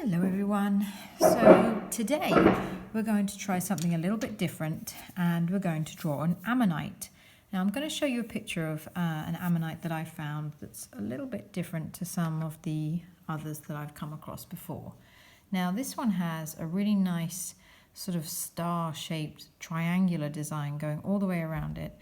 Hello everyone. So today we're going to try something a little bit different and we're going to draw an ammonite. Now I'm going to show you a picture of an ammonite that I found that's a little bit different to some of the others that I've come across before. Now this one has a really nice sort of star-shaped triangular design going all the way around it,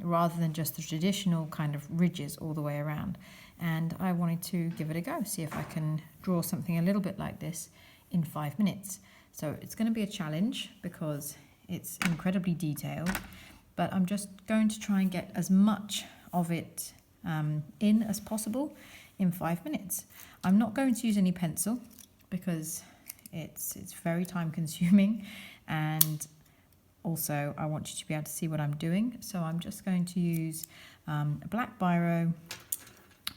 rather than just the traditional kind of ridges all the way around. And I wanted to give it a go, see if I can draw something a little bit like this in 5 minutes. So it's going to be a challenge because it's incredibly detailed, but I'm just going to try and get as much of it in as possible in 5 minutes. I'm not going to use any pencil because it's very time consuming, and also I want you to be able to see what I'm doing. So I'm just going to use a black biro,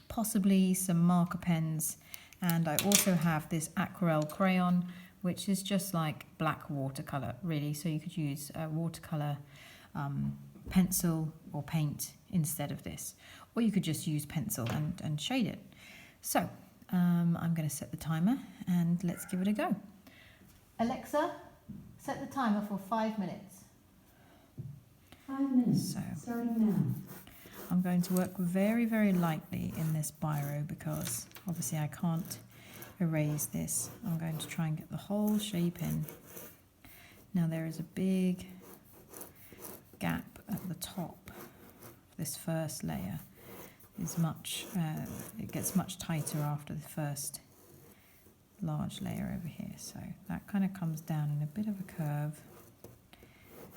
possibly some marker pens, and I also have this aquarelle crayon, which is just like black watercolor really, so you could use a watercolor pencil or paint instead of this, or you could just use pencil and shade it. So I'm going to set the timer and let's give it a go. Alexa, set the timer for 5 minutes. 5 minutes, starting now. I'm going to work very, very lightly in this biro because obviously I can't erase this. I'm going to try and get the whole shape in. Now there is a big gap at the top. This first layer is it gets much tighter after the first large layer over here. So that kind of comes down in a bit of a curve,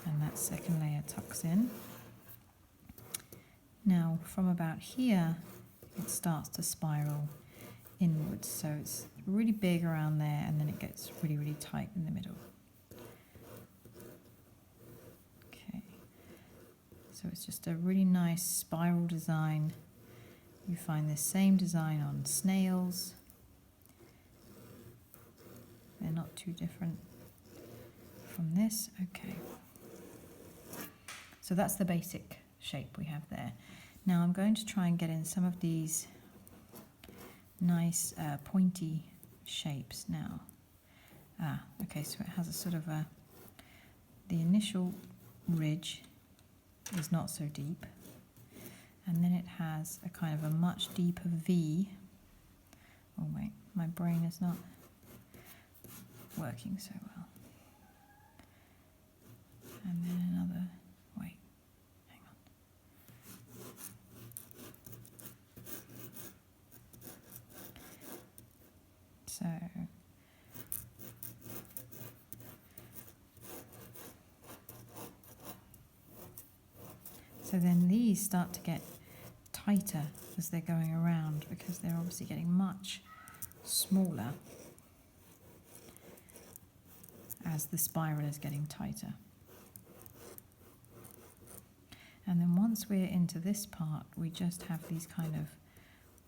and that second layer tucks in. Now from about here it starts to spiral inwards, so it's really big around there and then it gets really, really tight in the middle. Okay, so it's just a really nice spiral design. You find this same design on snails. They're not too different from this. Okay, so that's the basic shape we have there. Now I'm going to try and get in some of these nice pointy shapes now. Okay, so it has a sort of the initial ridge is not so deep, and then it has a kind of a much deeper V. Oh wait, my brain is not working so well. And then another, wait, hang on. So then these start to get tighter as they're going around because they're obviously getting much smaller as the spiral is getting tighter. And then once we're into this part, we just have these kind of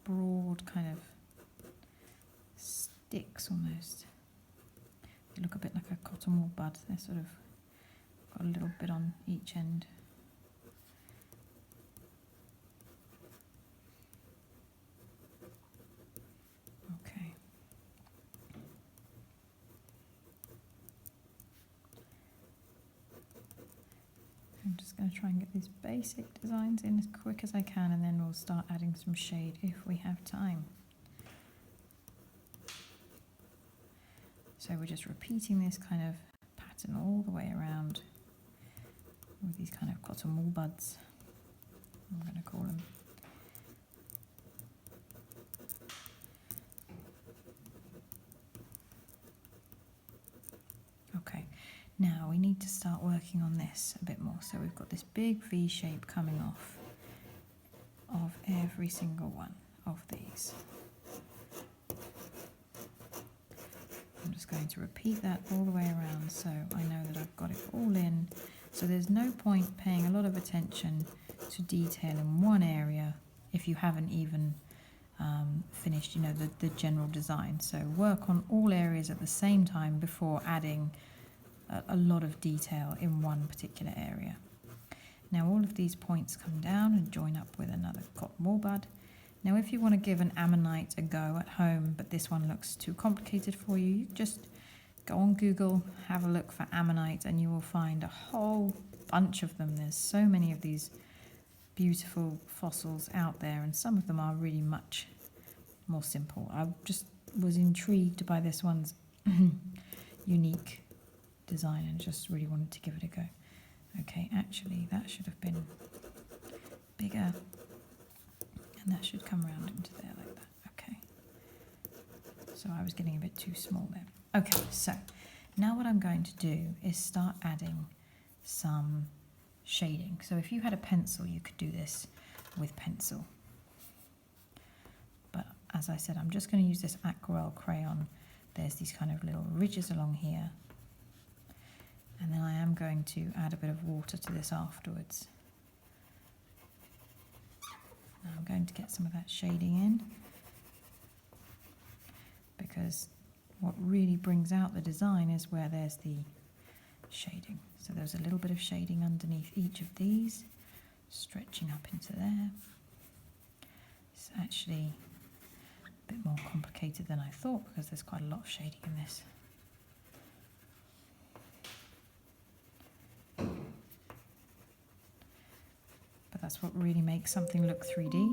broad kind of sticks almost. They look a bit like a cotton wool bud. They're sort of got a little bit on each end. Okay. I'm just going to try and get these basic designs in as quick as I can, and then we'll start adding some shade if we have time. So we're just repeating this kind of pattern all the way around with these kind of cotton wool buds, I'm going to call them. Okay, now we need to start working on this a bit more. So we've got this big V shape coming off of every single one of these. I'm just going to repeat that all the way around so I know that I've got it all in. So there's no point paying a lot of attention to detail in one area if you haven't even finished, the general design. So work on all areas at the same time before adding a lot of detail in one particular area. Now all of these points come down and join up with another cotton wool bud. Now, if you want to give an Ammonite a go at home, but this one looks too complicated for you, you just go on Google, have a look for Ammonite, and you will find a whole bunch of them. There's so many of these beautiful fossils out there, and some of them are really much more simple. I just was intrigued by this one's unique design and just really wanted to give it a go. Okay, actually that should have been bigger, and that should come around into there like that. Okay, so I was getting a bit too small there. Okay, so now what I'm going to do is start adding some shading. So if you had a pencil, you could do this with pencil. But as I said, I'm just going to use this aquarelle crayon. There's these kind of little ridges along here. And then I am going to add a bit of water to this afterwards. Now I'm going to get some of that shading in, because what really brings out the design is where there's the shading. So there's a little bit of shading underneath each of these, stretching up into there. It's actually a bit more complicated than I thought, because there's quite a lot of shading in this. But that's what really makes something look 3D.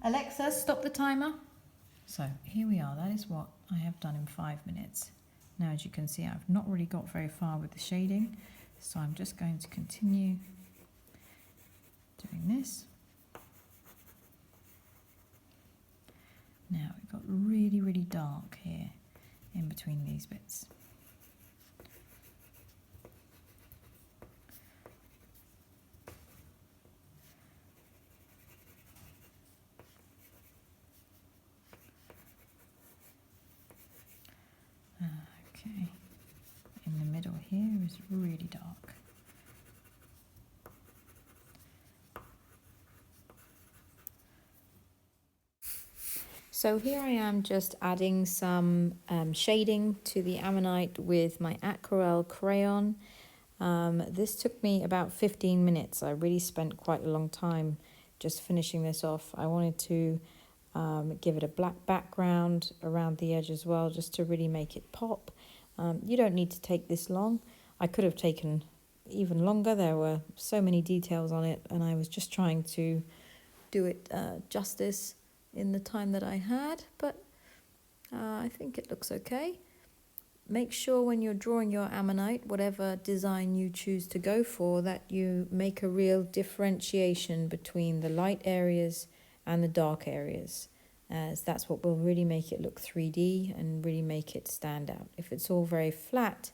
Alexa, stop the timer. So here we are. That is what I have done in 5 minutes. Now, as you can see, I've not really got very far with the shading, so I'm just going to continue doing this. Now, it got really, really dark here in between these bits. Okay, in the middle here is really dark. So here I am just adding some shading to the Ammonite with my aquarelle crayon. This took me about 15 minutes. I really spent quite a long time just finishing this off. I wanted to give it a black background around the edge as well, just to really make it pop. You don't need to take this long. I could have taken even longer. There were so many details on it, and I was just trying to do it justice in the time that I had, but I think it looks okay. Make sure when you're drawing your Ammonite, whatever design you choose to go for, that you make a real differentiation between the light areas and the dark areas, as that's what will really make it look 3D and really make it stand out. If it's all very flat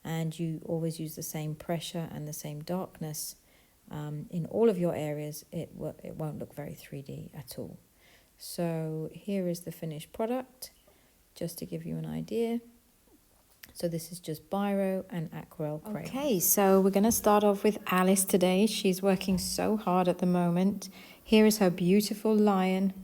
and you always use the same pressure and the same darkness in all of your areas, it won't look very 3D at all. So here is the finished product, just to give you an idea. So this is just biro and aquarelle crayon. Okay, so we're going to start off with Alice today. She's working so hard at the moment. Here is her beautiful lion.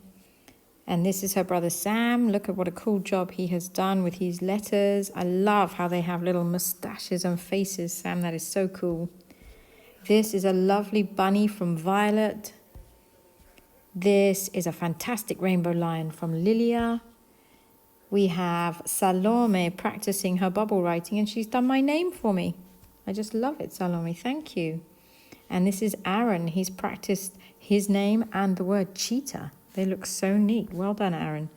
And this is her brother Sam. Look at what a cool job he has done with his letters. I love how they have little mustaches and faces. Sam, that is so cool. This is a lovely bunny from Violet. This is a fantastic rainbow lion from Lilia. We have Salome practicing her bubble writing, and she's done my name for me. I just love it, Salome. Thank you. And this is Aaron. He's practiced his name and the word cheetah. They look so neat. Well done, Aaron.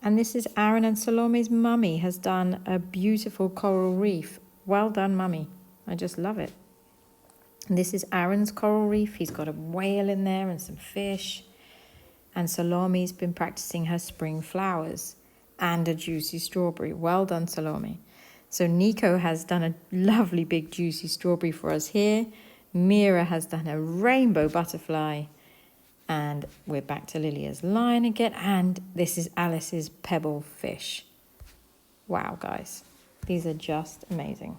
And this is Aaron and Salome's mummy has done a beautiful coral reef. Well done, mummy. I just love it. And this is Aaron's coral reef. He's got a whale in there and some fish. And Salome's been practicing her spring flowers and a juicy strawberry. Well done, Salome. So Nico has done a lovely big juicy strawberry for us here. Mira has done a rainbow butterfly. And we're back to Lilia's lion again. And this is Alice's pebble fish. Wow, guys. These are just amazing.